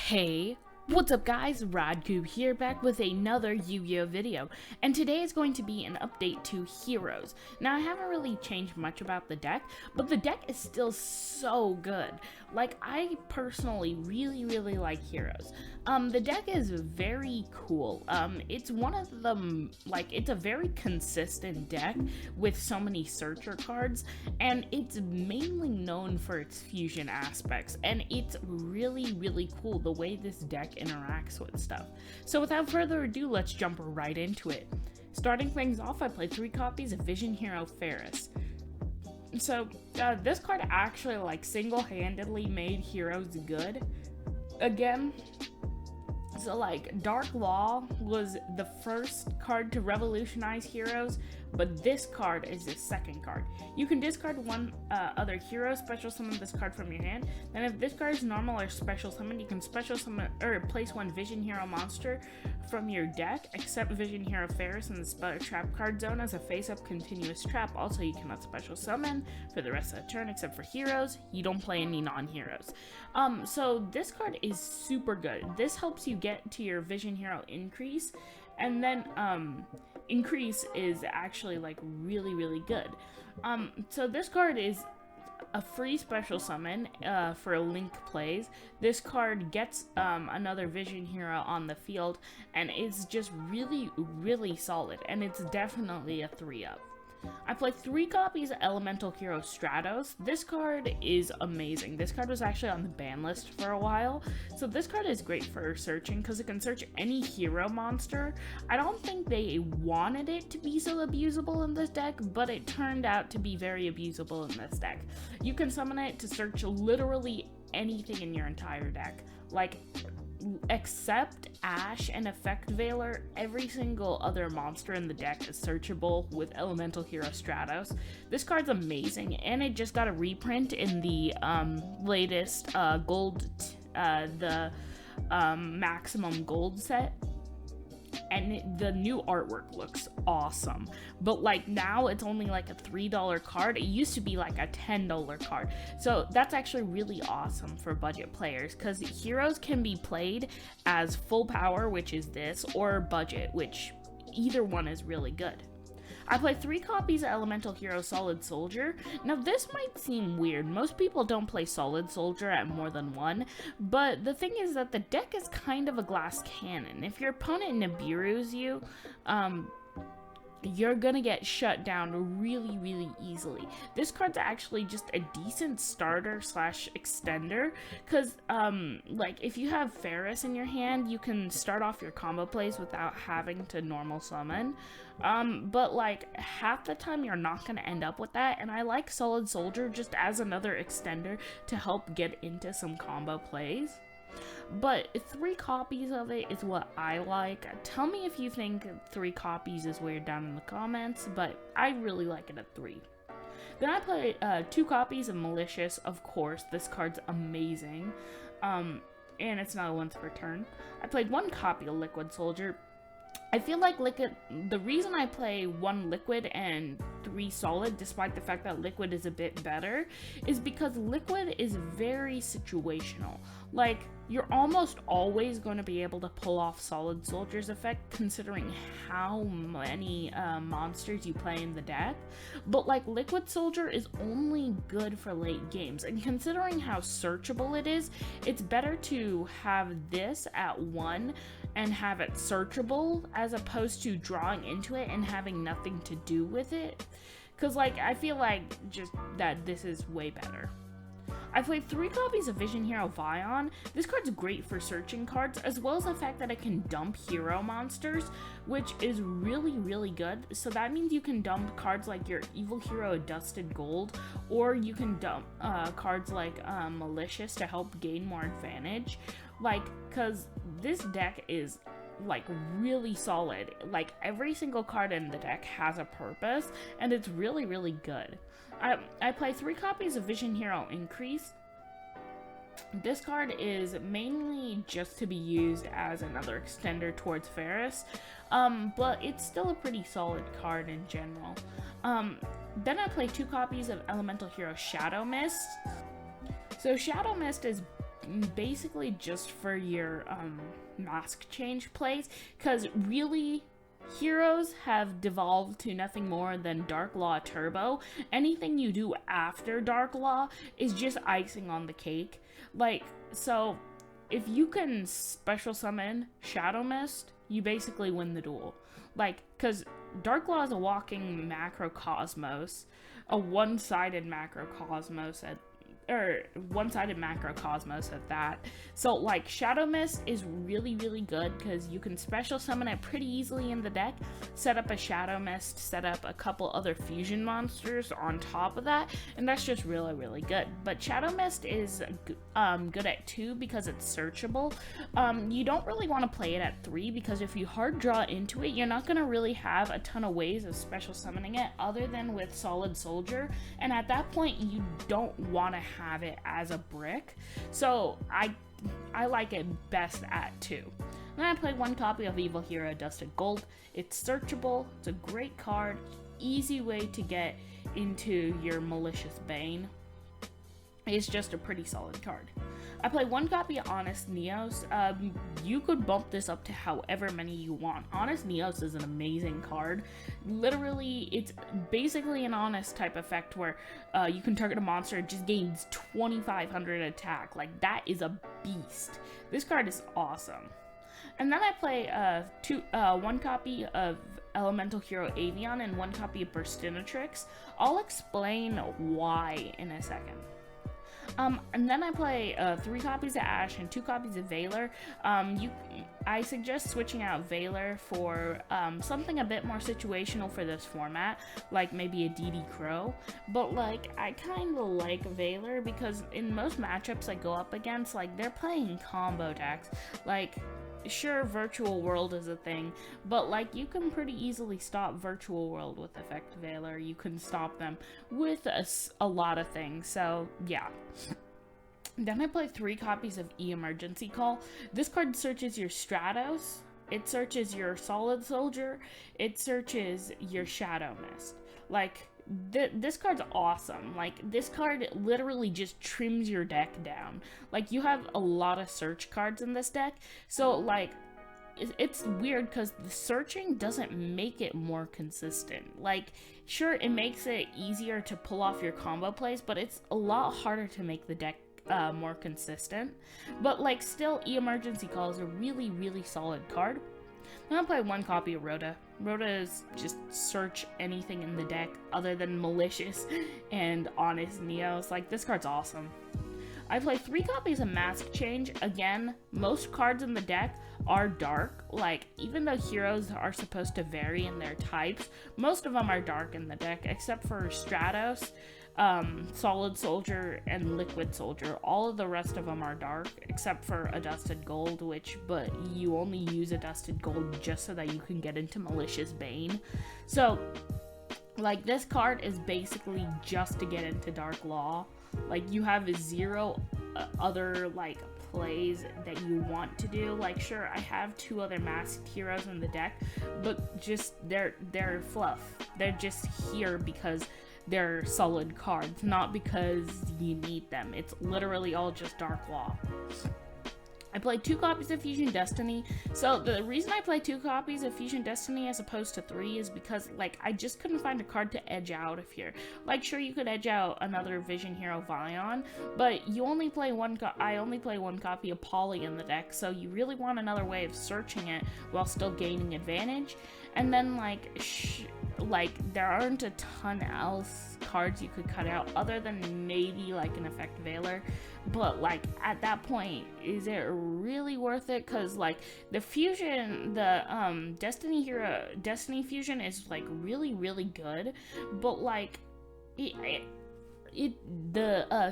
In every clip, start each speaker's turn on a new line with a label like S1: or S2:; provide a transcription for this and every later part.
S1: Hey, what's up guys, Radku here, back with another Yu-Gi-Oh video, and today is going to be an update to Heroes. Now I haven't really changed much about the deck, but the deck is still so good. Like, I personally really like Heroes. The deck is very cool. It's one of them, like, it's a very consistent deck with so many searcher cards, and it's mainly known for its fusion aspects, and it's really cool the way this deck interacts with stuff. So without further ado, let's jump right into it. Starting things off, I played 3 copies of Vision Hero Ferris. So this card actually like single-handedly made Heroes good. Again, so like Dark Law was the first card to revolutionize Heroes, but this card is the second card. You can discard one other hero, special summon this card from your hand. Then if this card is normal or special summon, you can special summon or place one Vision Hero monster from your deck, except Vision Hero Ferris in the spell trap card zone as a face-up continuous trap. Also, you cannot special summon for the rest of the turn except for heroes. You don't play any non-heroes. So this card is super good. This helps you get to your Vision Hero increase, and then increase is actually like really good. So this card is a free special summon for link plays. This card gets another Vision Hero on the field, and it's just really solid, and it's definitely a 3-up. I played 3 copies of Elemental Hero Stratos. This card is amazing. This card was actually on the ban list for a while, so this card is great for searching because it can search any hero monster. I don't think they wanted it to be so abusable in this deck, but it turned out to be very abusable in this deck. You can summon it to search literally anything in your entire deck. Like, except Ash and Effect Veiler, every single other monster in the deck is searchable with Elemental Hero Stratos. This card's amazing, and it just got a reprint in the latest maximum gold set. And the new artwork looks awesome, but like now it's only like a $3 card. It used to be like a $10 card, so that's actually really awesome for budget players, because heroes can be played as full power, which is this, or budget, which either one is really good. I played 3 copies of Elemental Hero Solid Soldier. Now this might seem weird, most people don't play Solid Soldier at more than 1, but the thing is that the deck is kind of a glass cannon. If your opponent Nibiru's you, you're gonna get shut down really easily. This card's actually just a decent starter slash extender, because like if you have Ferris in your hand, you can start off your combo plays without having to normal summon, but like half the time you're not gonna end up with that, and I like Solid Soldier just as another extender to help get into some combo plays. But 3 copies of it is what I like. Tell me if you think 3 copies is weird down in the comments, but I really like it at 3. Then I played 2 copies of Malicious. Of course, this card's amazing, and it's not a once per turn. I played 1 copy of Liquid Soldier. I feel like the reason I play 1 Liquid and 3 Solid, despite the fact that Liquid is a bit better, is because Liquid is very situational. Like, you're almost always going to be able to pull off Solid Soldier's effect, considering how many monsters you play in the deck. But like, Liquid Soldier is only good for late games, and considering how searchable it is, it's better to have this at 1 and have it searchable, as opposed to drawing into it and having nothing to do with it. Because like, I feel like just that this is way better. I played 3 copies of Vision Hero Vion. This card's great for searching cards, as well as the fact that it can dump hero monsters, which is really good. So that means you can dump cards like your Evil Hero Dusted Gold, or you can dump cards like Malicious to help gain more advantage. Like, cause this deck is like really solid. Like, every single card in the deck has a purpose, and it's really good. I play 3 copies of Vision Hero Increase. This card is mainly just to be used as another extender towards Ferris, but it's still a pretty solid card in general. Then I play 2 copies of Elemental Hero Shadow Mist. So Shadow Mist is basically just for your mask change plays, because really heroes have devolved to nothing more than Dark Law Turbo. Anything you do after Dark Law is just icing on the cake. Like, so if you can special summon Shadow Mist, you basically win the duel. Like, because Dark Law is a walking macrocosmos, a one-sided macrocosmos one-sided macrocosmos at that. So like Shadow Mist is really good because you can special summon it pretty easily in the deck, set up a Shadow Mist, set up a couple other fusion monsters on top of that, and that's just really good. But Shadow Mist is good at 2 because it's searchable. You don't really want to play it at 3 because if you hard draw into it, you're not going to really have a ton of ways of special summoning it other than with Solid Soldier, and at that point you don't want to have it as a brick. So I like it best at 2. Then I played 1 copy of Evil Hero Dusted Gold. It's searchable, it's a great card, easy way to get into your Malicious Bane. It's just a pretty solid card. I played 1 copy of Honest Neos. You could bump this up to however many you want. Honest Neos is an amazing card. Literally, it's basically an Honest type effect where you can target a monster, it just gains 2500 attack. Like, that is a beast. This card is awesome. And then I play 1 copy of Elemental Hero Avion and 1 copy of Burstinatrix. I'll explain why in a second. And then I play 3 copies of Ash and 2 copies of Valor. I suggest switching out Valor for something a bit more situational for this format, like maybe a DD Crow. But like, I kind of like Valor because in most matchups I go up against, like, they're playing combo decks. Like, sure, Virtual World is a thing, but like, you can pretty easily stop Virtual World with Effect Valor. You can stop them with a lot of things, so yeah. Then I play 3 copies of Emergency Call. This card searches your Stratos, it searches your Solid Soldier, it searches your Shadow Mist. Like, this card's awesome. Like, this card literally just trims your deck down. Like, you have a lot of search cards in this deck, so like, it's weird because the searching doesn't make it more consistent. Like, sure, it makes it easier to pull off your combo plays, but it's a lot harder to make the deck more consistent. But like, still, Emergency Call is a really solid card. Then I'll play 1 copy of Rhoda. Rhoda is just search anything in the deck other than Malicious and Honest Neos. Like, this card's awesome. I play 3 copies of Mask Change. Again, most cards in the deck are dark. Like, even though heroes are supposed to vary in their types, most of them are dark in the deck, except for Stratos, Solid Soldier, and Liquid Soldier. All of the rest of them are dark, except for a Dusted Gold, but you only use a Dusted Gold just so that you can get into Malicious Bane. So, like, this card is basically just to get into Dark Law. Like, you have 0 other, like, plays that you want to do. Like, sure, I have 2 other masked heroes in the deck, but just, they're fluff. They're just here because they're solid cards, not because you need them. It's literally all just Dark Law. I played 2 copies of Fusion Destiny. So the reason I play 2 copies of Fusion Destiny as opposed to 3 is because, like, I just couldn't find a card to edge out of here. Like, sure, you could edge out another Vision Hero Vion, but you only play I only play 1 copy of Poly in the deck, so you really want another way of searching it while still gaining advantage. And then, like, there aren't a ton else cards you could cut out other than maybe like an Effect Valor, but like, at that point, is it really worth it? Because like, the fusion, the Destiny fusion is like really good, but like, the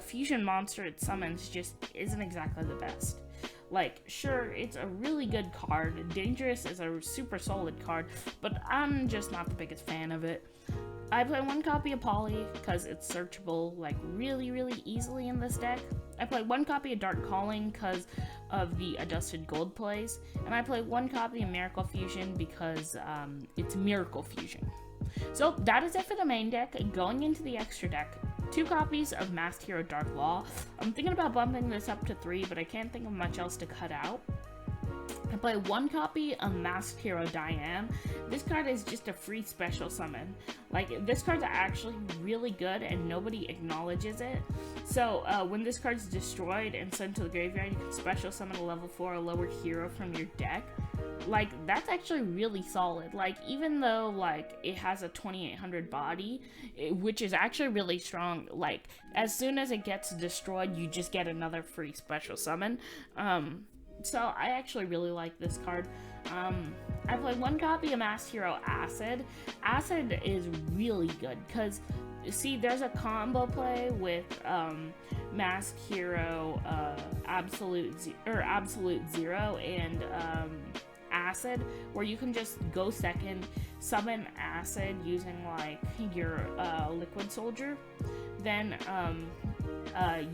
S1: fusion monster it summons just isn't exactly the best. Like, sure, it's a really good card. Dangerous is a super solid card, but I'm just not the biggest fan of it. I play 1 copy of Poly because it's searchable, like, really easily in this deck. I play 1 copy of Dark Calling because of the Adjusted Gold plays, and I play 1 copy of Miracle Fusion because it's Miracle Fusion. So that is it for the main deck. Going into the extra deck, 2 copies of Masked Hero Dark Law. I'm thinking about bumping this up to 3, but I can't think of much else to cut out. I play 1 copy of Masked Hero Diane. This card is just a free special summon. Like, this card's actually really good and nobody acknowledges it. So, when this card's destroyed and sent to the graveyard, you can special summon a level 4 or lower hero from your deck. Like, that's actually really solid. Like, even though, like, it has a 2800 body, which is actually really strong, like, as soon as it gets destroyed, you just get another free special summon. So I actually really like this card. I played 1 copy of Masked Hero Acid. Acid is really good, because, see, there's a combo play with, Masked Hero, Absolute Zero, and, Acid, where you can just go second, summon Acid using like your Liquid Soldier, then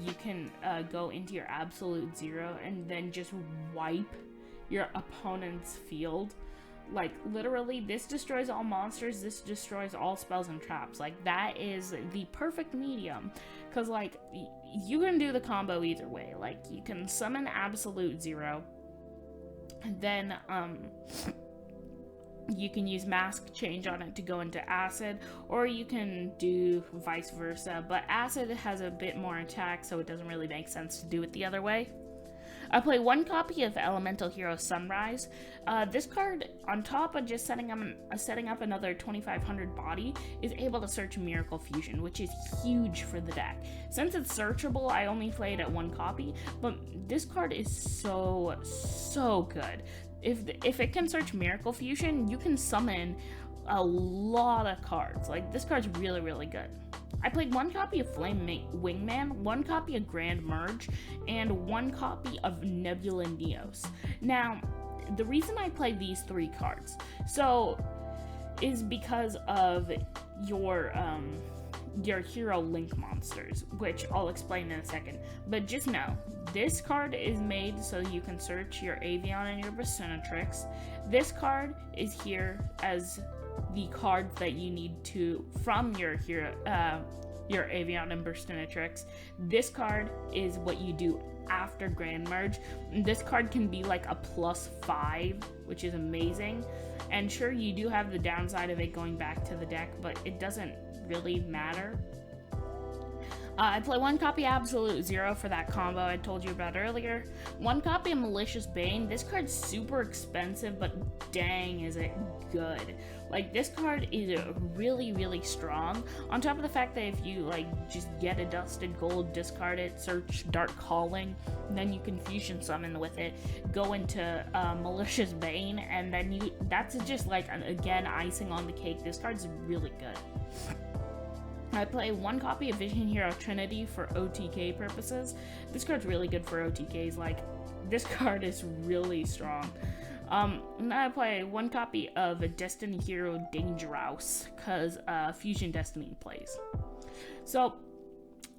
S1: you can go into your Absolute Zero and then just wipe your opponent's field. Like, literally, this destroys all monsters, this destroys all spells and traps. Like, that is the perfect medium, because, like, you can do the combo either way. Like, you can summon Absolute Zero, and then, you can use Mask Change on it to go into Acid, or you can do vice versa, but Acid has a bit more attack, so it doesn't really make sense to do it the other way. I play 1 copy of Elemental Hero Sunrise. This card, on top of just setting up another 2500 body, is able to search Miracle Fusion, which is huge for the deck. Since it's searchable, I only play it at 1 copy, but this card is so good. If it can search Miracle Fusion, you can summon a lot of cards. Like, this card's really, really good. I played 1 copy of Flame Wingman, 1 copy of Grand Merge, and 1 copy of Nebula Neos. Now, the reason I played these 3 cards, is because of your hero link monsters, which I'll explain in a second. But just know, this card is made so you can search your Avion and your Basinatrix. This card is here as the cards that you need from your hero, your Avion and Burstinatrix. This card is what you do after Grand Merge. This card can be like a +5, which is amazing. And sure, you do have the downside of it going back to the deck, but it doesn't really matter. I play 1 copy Absolute Zero for that combo I told you about earlier. 1 copy of Malicious Bane. This card's super expensive, but dang is it good. Like, this card is really, really strong. On top of the fact that if you, like, just get a Dusted Gold, discard it, search Dark Calling, then you can fusion summon with it, go into Malicious Bane, and then that's just, like, again, icing on the cake. This card's really good. I play 1 copy of Vision Hero Trinity for OTK purposes. This card's really good for OTKs. Like, this card is really strong. And I play 1 copy of Destiny Hero Dangerous, because Fusion Destiny plays. So,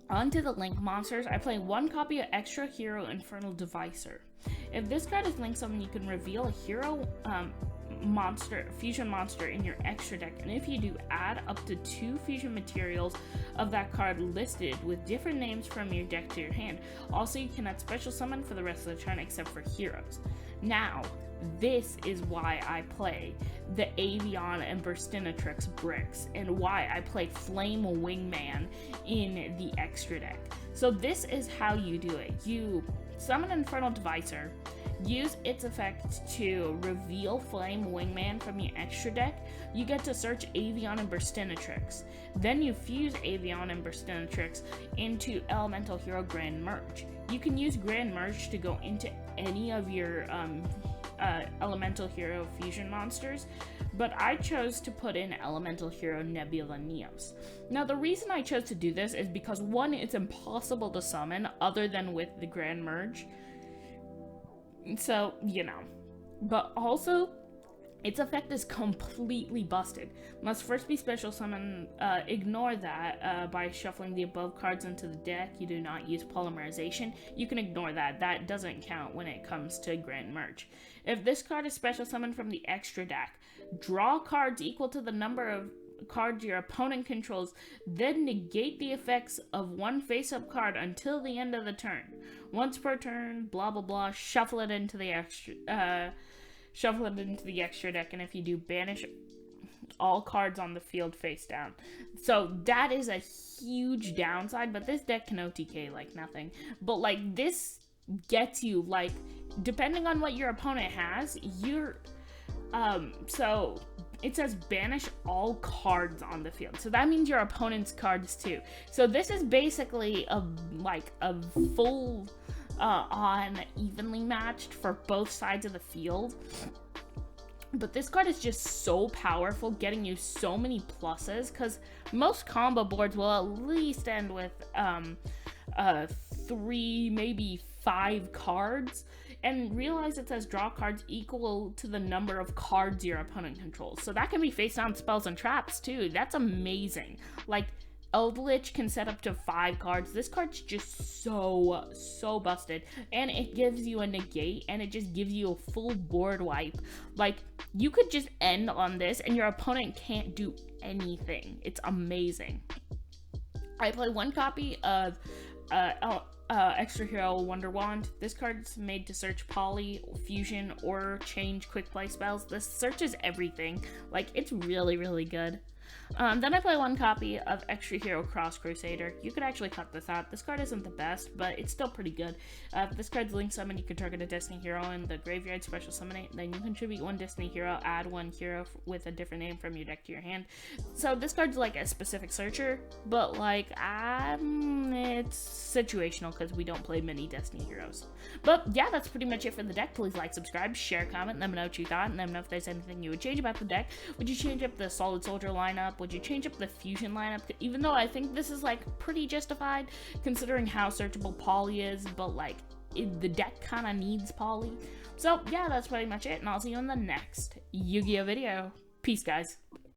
S1: onto the Link monsters. I play 1 copy of Extra Hero Infernal Devicer. If this card is linked summon, you can reveal a hero fusion monster in your extra deck, and if you do, add up to 2 fusion materials of that card listed with different names from your deck to your hand. Also, you cannot special summon for the rest of the turn except for heroes. Now, this is why I play the Avion and Burstinatrix bricks, and why I play Flame Wingman in the extra deck. So this is how you do it. You summon Infernal Devicer, use its effect to reveal Flame Wingman from your extra deck. You get to search Avion and Burstinatrix. Then you fuse Avion and Burstinatrix into Elemental Hero Grand Merge. You can use Grand Merge to go into any of your Elemental Hero fusion monsters, but I chose to put in Elemental Hero Nebula Neos. Now, the reason I chose to do this is because, 1, it's impossible to summon other than with the Grand Merge. So, you know. But also, its effect is completely busted. Must first be special summoned. Ignore that by shuffling the above cards into the deck. You do not use polymerization. You can ignore that. That doesn't count when it comes to Grand Merge. If this card is special summoned from the extra deck, draw cards equal to the number of cards your opponent controls, then negate the effects of one face-up card until the end of the turn. Once per turn, blah blah blah. Shuffle it into the extra deck, and if you do, banish all cards on the field face down. So that is a huge downside, but this deck can OTK like nothing. But like this gets you, like, depending on what your opponent has, you're so it says banish all cards on the field, so that means your opponent's cards too. So this is basically a full on evenly matched for both sides of the field. But this card is just so powerful, getting you so many pluses, because most combo boards will at least end with 3, maybe 5 cards. And realize it says draw cards equal to the number of cards your opponent controls. So that can be face down spells and traps too. That's amazing. Like, Eldritch can set up to 5 cards. This card's just so busted. And it gives you a negate, and it just gives you a full board wipe. Like, you could just end on this, and your opponent can't do anything. It's amazing. I play 1 copy of Extra Hero Wonder Wand. This card's made to search poly, fusion, or change quick play spells. This searches everything. Like, it's really good. Then I play 1 copy of Extra Hero Cross Crusader. You could actually cut this out. This card isn't the best, but it's still pretty good. If this card's link summon, you can target a Destiny Hero in the graveyard, special summon it, then you contribute 1 Destiny Hero, add 1 hero with a different name from your deck to your hand. So this card's like a specific searcher, but like, it's situational because we don't play many Destiny Heroes. But yeah, that's pretty much it for the deck. Please like, subscribe, share, comment, let me know what you thought, and let me know if there's anything you would change about the deck. Would you change up the Solid Soldier lineup? Would you change up the fusion lineup? Even though I think this is like pretty justified considering how searchable poly is, but like the deck kind of needs poly. So yeah, that's pretty much it, and I'll see you in the next Yu-Gi-Oh video. Peace, guys.